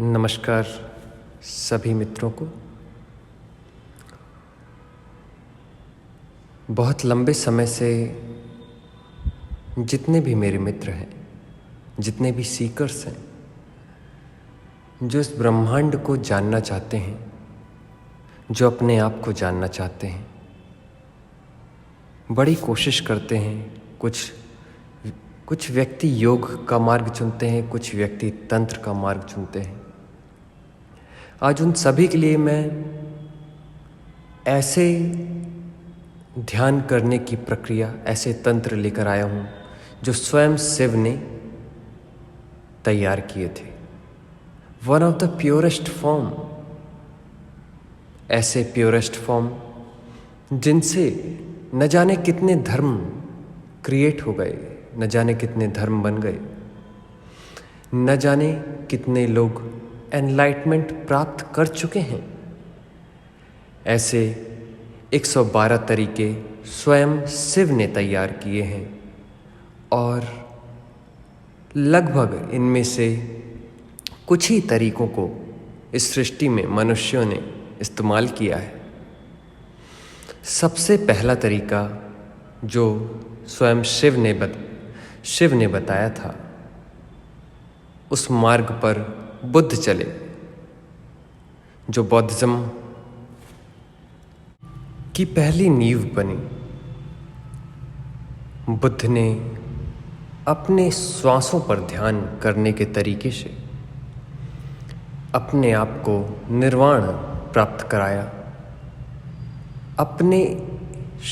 नमस्कार सभी मित्रों को। बहुत लंबे समय से जितने भी मेरे मित्र हैं, जितने भी सीकर्स हैं, जो इस ब्रह्मांड को जानना चाहते हैं, जो अपने आप को जानना चाहते हैं, बड़ी कोशिश करते हैं। कुछ व्यक्ति योग का मार्ग चुनते हैं, कुछ व्यक्ति तंत्र का मार्ग चुनते हैं। आज उन सभी के लिए मैं ऐसे ध्यान करने की प्रक्रिया, ऐसे तंत्र लेकर आया हूँ जो स्वयं शिव ने तैयार किए थे। One of the purest form, ऐसे प्योरेस्ट फॉर्म जिनसे न जाने कितने धर्म क्रिएट हो गए, न जाने कितने धर्म बन गए, न जाने कितने लोग एनलाइटमेंट प्राप्त कर चुके हैं। ऐसे 112 तरीके स्वयं शिव ने तैयार किए हैं और लगभग इनमें से कुछ ही तरीकों को इस सृष्टि में मनुष्यों ने इस्तेमाल किया है। सबसे पहला तरीका जो स्वयं शिव ने बताया था, उस मार्ग पर बुद्ध चले, जो बौद्धिज्म की पहली नींव बनी। बुद्ध ने अपने श्वासों पर ध्यान करने के तरीके से अपने आप को निर्वाण प्राप्त कराया, अपने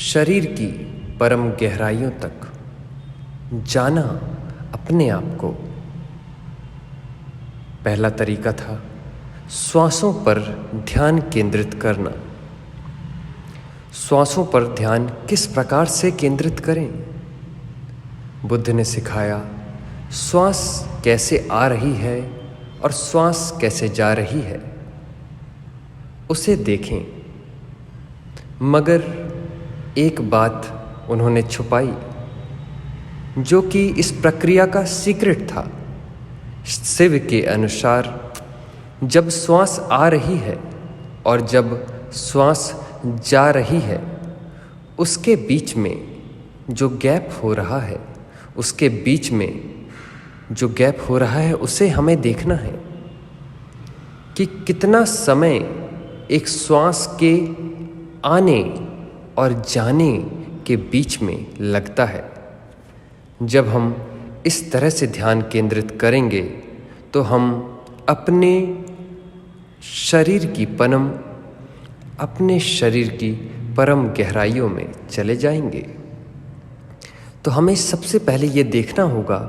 शरीर की परम गहराइयों तक जाना अपने आप को। पहला तरीका था श्वासों पर ध्यान केंद्रित करना। श्वासों पर ध्यान किस प्रकार से केंद्रित करें? बुद्ध ने सिखाया श्वास कैसे आ रही है और श्वास कैसे जा रही है, उसे देखें। मगर एक बात उन्होंने छुपाई, जो कि इस प्रक्रिया का सीक्रेट था। शिव के अनुसार जब श्वास आ रही है और जब श्वास जा रही है, उसके बीच में जो गैप हो रहा है, उसके बीच में जो गैप हो रहा है, उसे हमें देखना है कि कितना समय एक श्वास के आने और जाने के बीच में लगता है। जब हम इस तरह से ध्यान केंद्रित करेंगे तो हम अपने शरीर की परम गहराइयों में चले जाएंगे। तो हमें सबसे पहले ये देखना होगा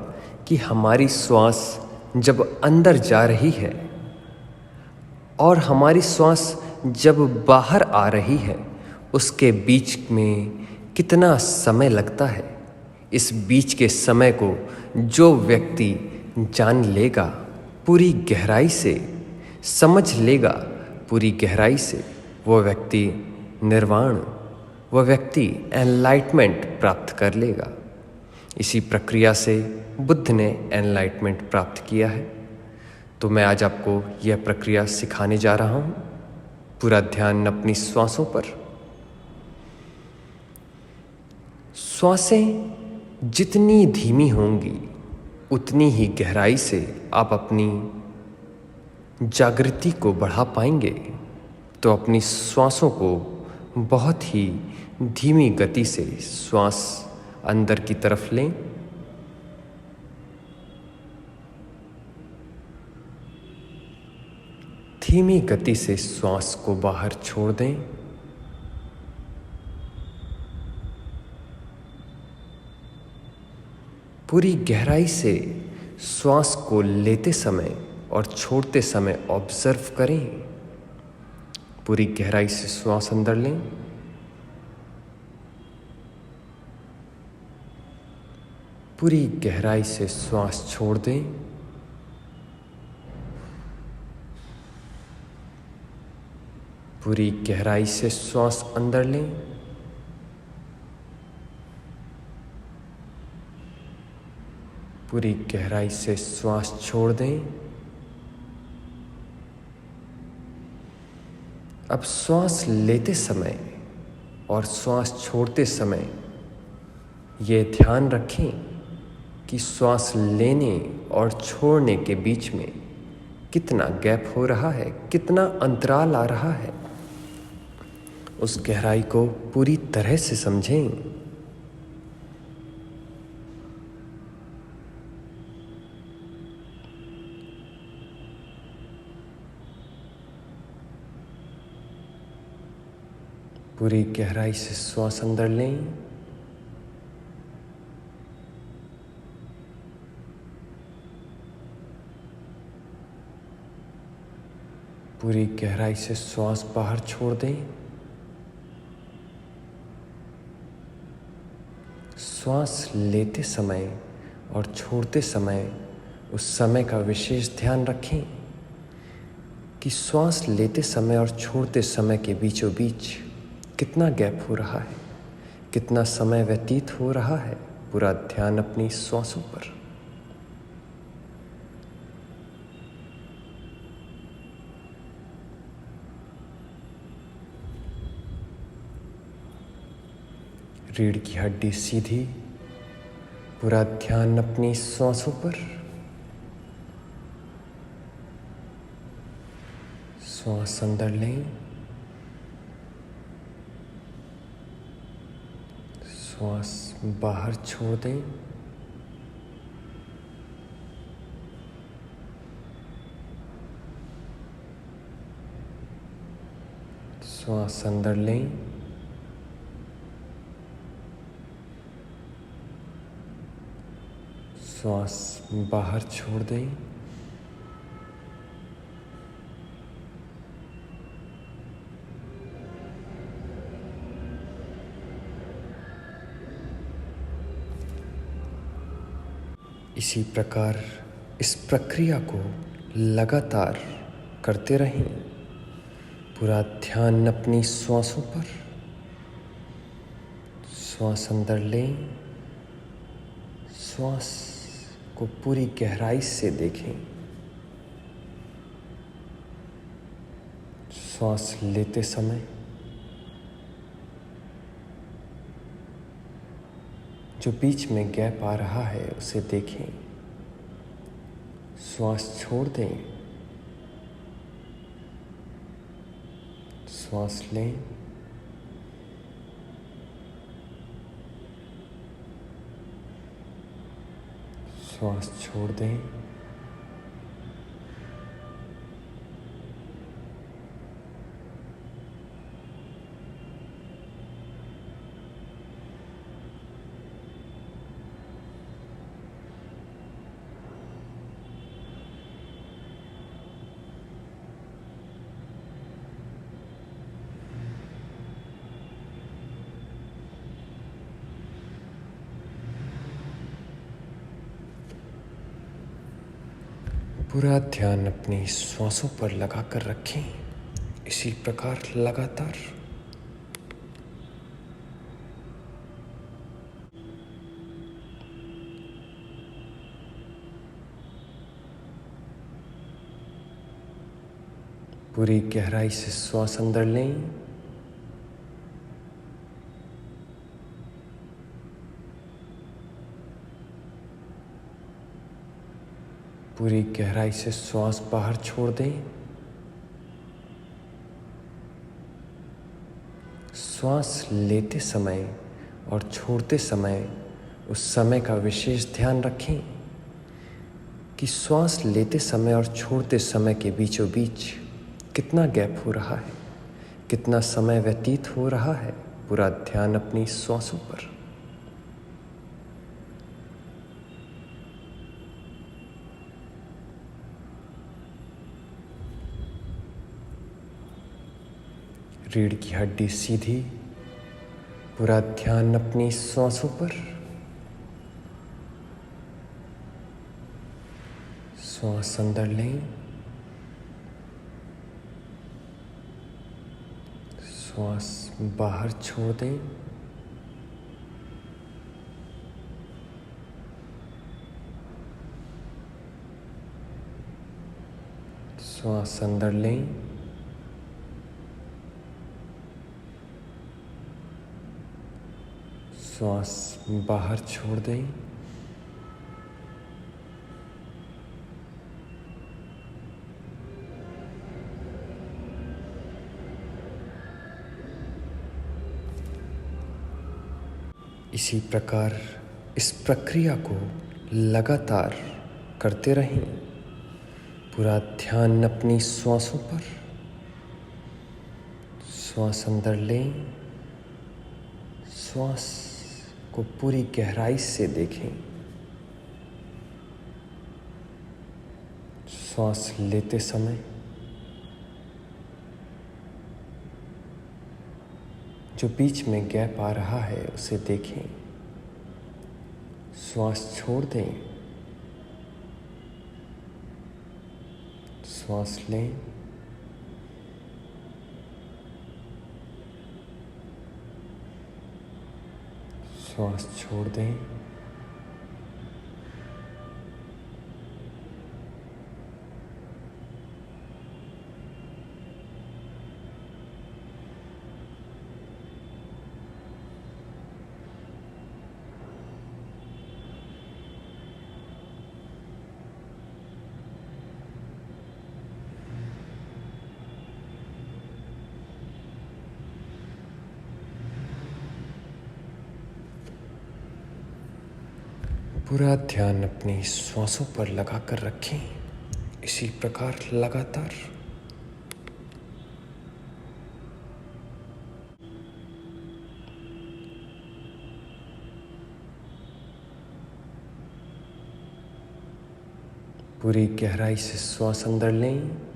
कि हमारी श्वास जब अंदर जा रही है और हमारी श्वास जब बाहर आ रही है, उसके बीच में कितना समय लगता है। इस बीच के समय को जो व्यक्ति जान लेगा, पूरी गहराई से समझ लेगा, पूरी गहराई से, वो व्यक्ति निर्वाण, वह व्यक्ति एनलाइटमेंट प्राप्त कर लेगा। इसी प्रक्रिया से बुद्ध ने एनलाइटमेंट प्राप्त किया है। तो मैं आज आपको यह प्रक्रिया सिखाने जा रहा हूँ। पूरा ध्यान अपनी श्वासों पर। श्वासें जितनी धीमी होंगी, उतनी ही गहराई से आप अपनी जागृति को बढ़ा पाएंगे। तो अपनी श्वासों को बहुत ही धीमी गति से श्वास अंदर की तरफ लें। धीमी गति से श्वास को बाहर छोड़ दें। पूरी गहराई से श्वास को लेते समय और छोड़ते समय ऑब्जर्व करें। पूरी गहराई से श्वास अंदर लें, पूरी गहराई से श्वास छोड़ दें। पूरी गहराई से श्वास अंदर लें, पूरी गहराई से श्वास छोड़ दें। अब श्वास लेते समय और श्वास छोड़ते समय ये ध्यान रखें कि श्वास लेने और छोड़ने के बीच में कितना गैप हो रहा है, कितना अंतराल आ रहा है। उस गहराई को पूरी तरह से समझें। पूरी गहराई से श्वास अंदर लें पूरी गहराई से श्वास बाहर छोड़ दें। श्वास लेते समय और छोड़ते समय उस समय का विशेष ध्यान रखें कि श्वास लेते समय और छोड़ते समय के बीचों बीच कितना गैप हो रहा है, कितना समय व्यतीत हो रहा है। पूरा ध्यान अपनी श्वासों पर। रीढ़ की हड्डी सीधी, पूरा ध्यान अपनी श्वासों पर। श्वास अंदर लें, श्वास बाहर छोड़ दें। श्वास अंदर लें, श्वास बाहर छोड़ दें। इसी प्रकार इस प्रक्रिया को लगातार करते रहें। पूरा ध्यान अपनी श्वासों पर। श्वास अंदर लें, श्वास को पूरी गहराई से देखें। श्वास लेते समय जो बीच में गैप आ रहा है उसे देखें। श्वास छोड़ दें, श्वास लें, श्वास छोड़ दें। पूरा ध्यान अपनी श्वासों पर लगाकर रखें। इसी प्रकार लगातार। पूरी गहराई से श्वास अंदर लें, पूरी गहराई से श्वास बाहर छोड़ दें। श्वास लेते समय और छोड़ते समय उस समय का विशेष ध्यान रखें कि श्वास लेते समय और छोड़ते समय के बीचों बीच कितना गैप हो रहा है, कितना समय व्यतीत हो रहा है। पूरा ध्यान अपनी श्वासों पर। रीढ़ की हड्डी सीधी, पूरा ध्यान अपनी श्वासों पर। श्वास अंदर लें, श्वास बाहर छोड़ दें। श्वास अंदर लें, श्वास बाहर छोड़ दें। इसी प्रकार इस प्रक्रिया को लगातार करते रहें। पूरा ध्यान अपनी श्वासों पर। श्वास अंदर लें, श्वास को पूरी गहराई से देखें। श्वास लेते समय जो बीच में गैप आ रहा है उसे देखें। श्वास छोड़ दें, श्वास लें, श्वास छोड़ दें। पूरा ध्यान अपनी श्वासों पर लगाकर रखें। इसी प्रकार लगातार। पूरी गहराई से श्वास अंदर लें,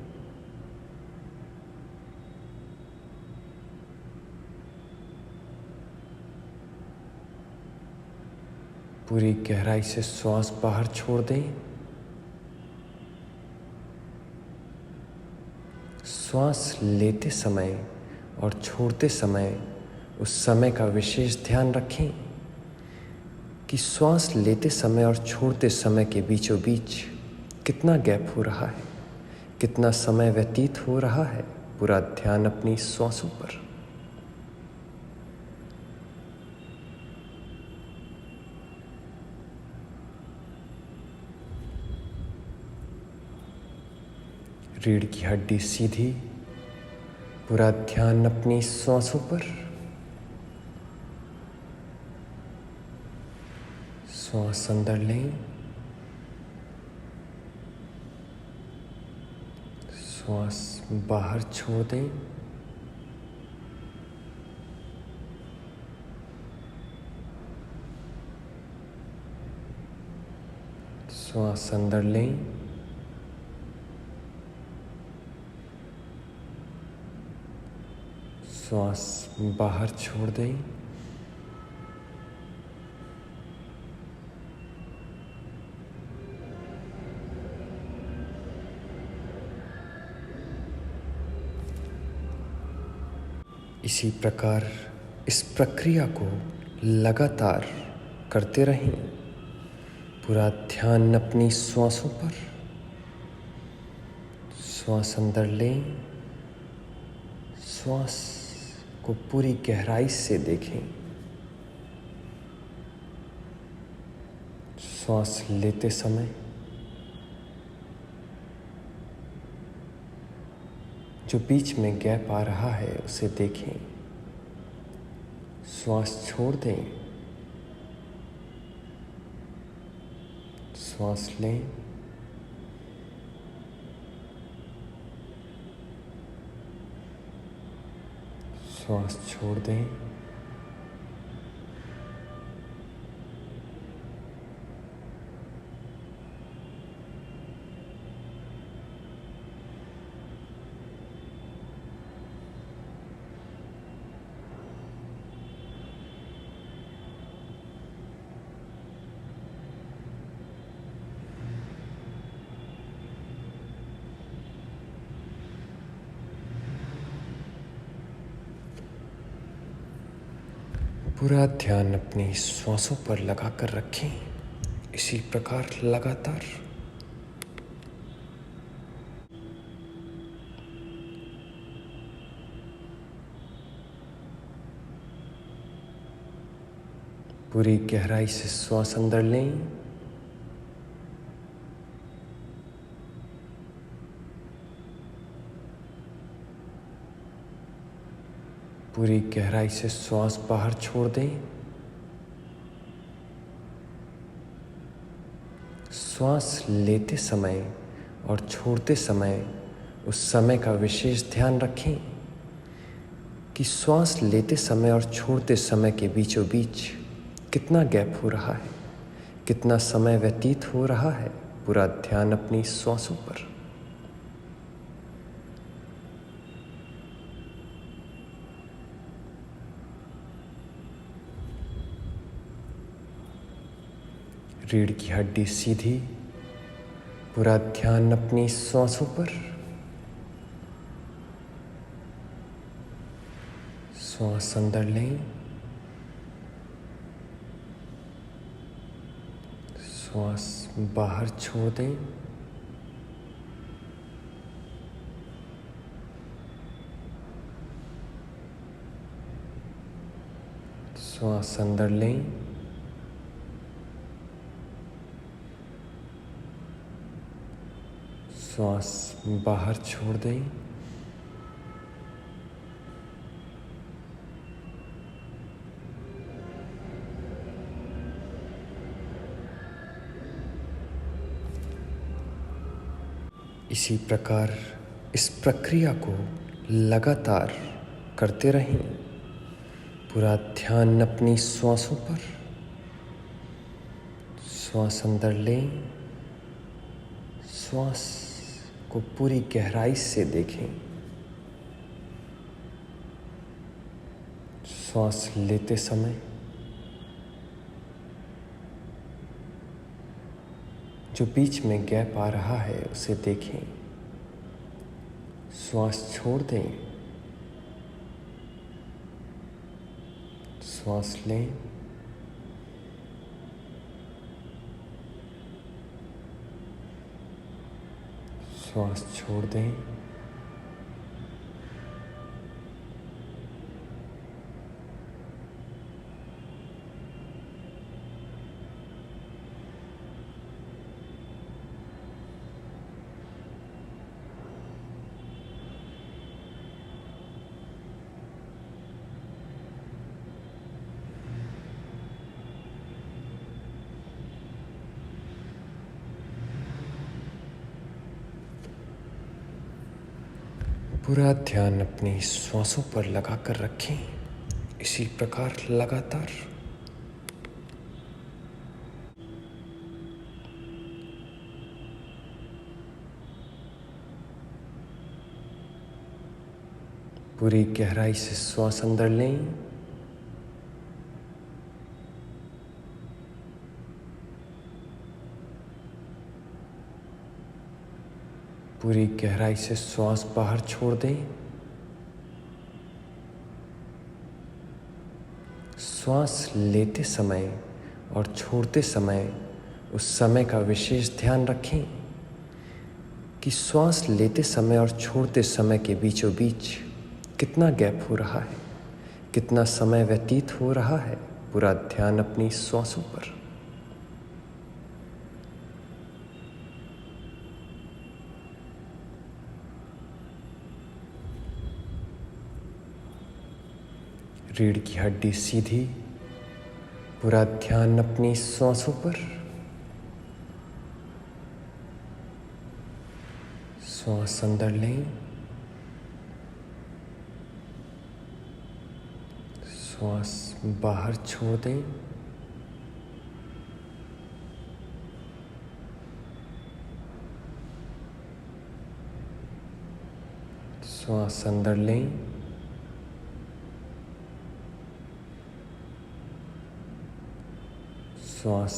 पूरी गहराई से श्वास बाहर छोड़ दें। श्वास लेते समय और छोड़ते समय उस समय का विशेष ध्यान रखें कि श्वास लेते समय और छोड़ते समय के बीचों बीच कितना गैप हो रहा है, कितना समय व्यतीत हो रहा है। पूरा ध्यान अपनी श्वासों पर। रीढ़ की हड्डी सीधी। पूरा ध्यान अपनी श्वासों पर। श्वास अंदर लें, श्वास बाहर छोड़ दें। श्वास अंदर लें, श्वास बाहर छोड़ दें। इसी प्रकार इस प्रक्रिया को लगातार करते रहें। पूरा ध्यान अपनी श्वासों पर। श्वास अंदर लें, श्वास को पूरी गहराई से देखें। श्वास लेते समय जो बीच में गैप आ रहा है उसे देखें। श्वास छोड़ दें, श्वास लें, श्वास छोड़ दें। पूरा ध्यान अपनी श्वासों पर लगाकर रखें। इसी प्रकार लगातार। पूरी गहराई से श्वास अंदर लें, पूरी गहराई से श्वास बाहर छोड़ दें। श्वास लेते समय और छोड़ते समय उस समय का विशेष ध्यान रखें कि श्वास लेते समय और छोड़ते समय के बीचों बीच कितना गैप हो रहा है, कितना समय व्यतीत हो रहा है। पूरा ध्यान अपनी श्वासों पर। रीढ़ की हड्डी सीधी, पूरा ध्यान अपनी श्वासों पर। श्वास अंदर लें, श्वास बाहर छोड़ दें। श्वास अंदर लें, श्वास बाहर छोड़ दें। इसी प्रकार इस प्रक्रिया को लगातार करते रहें। पूरा ध्यान अपनी श्वासों पर। श्वास अंदर लें, श्वास को पूरी गहराई से देखें। श्वास लेते समय जो बीच में गैप आ रहा है उसे देखें। श्वास छोड़ दें, श्वास लें, श्वास छोड़ दें। पूरा ध्यान अपनी श्वासों पर लगाकर रखें। इसी प्रकार लगातार। पूरी गहराई से श्वास अंदर लें, पूरी गहराई से श्वास बाहर छोड़ दें। श्वास लेते समय और छोड़ते समय उस समय का विशेष ध्यान रखें कि श्वास लेते समय और छोड़ते समय के बीचों बीच कितना गैप हो रहा है, कितना समय व्यतीत हो रहा है। पूरा ध्यान अपनी श्वासों पर। रीढ़ की हड्डी सीधी, पूरा ध्यान अपनी श्वासों पर। श्वास अंदर लें, श्वास बाहर छोड़ दें। श्वास अंदर लें, श्वास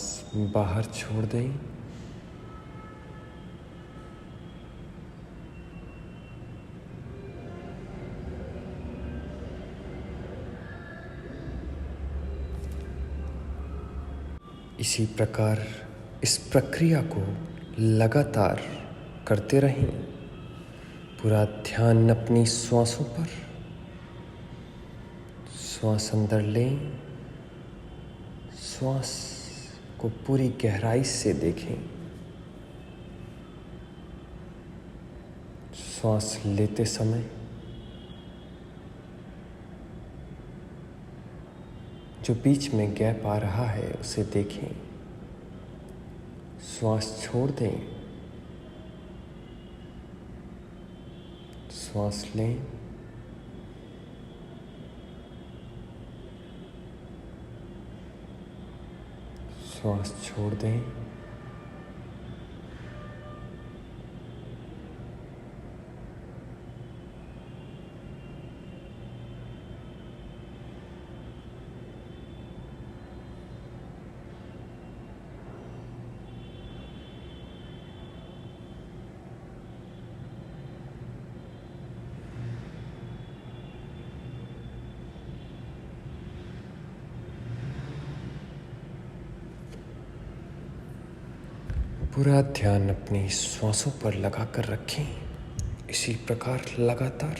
बाहर छोड़ दें। इसी प्रकार इस प्रक्रिया को लगातार करते रहें। पूरा ध्यान अपनी श्वासों पर। श्वास अंदर लें, श्वास को पूरी गहराई से देखें। श्वास लेते समय जो बीच में गैप आ रहा है उसे देखें। श्वास छोड़ दें, श्वास लें, श्वास छोड़ दें। पूरा ध्यान अपनी श्वासों पर लगाकर रखें। इसी प्रकार लगातार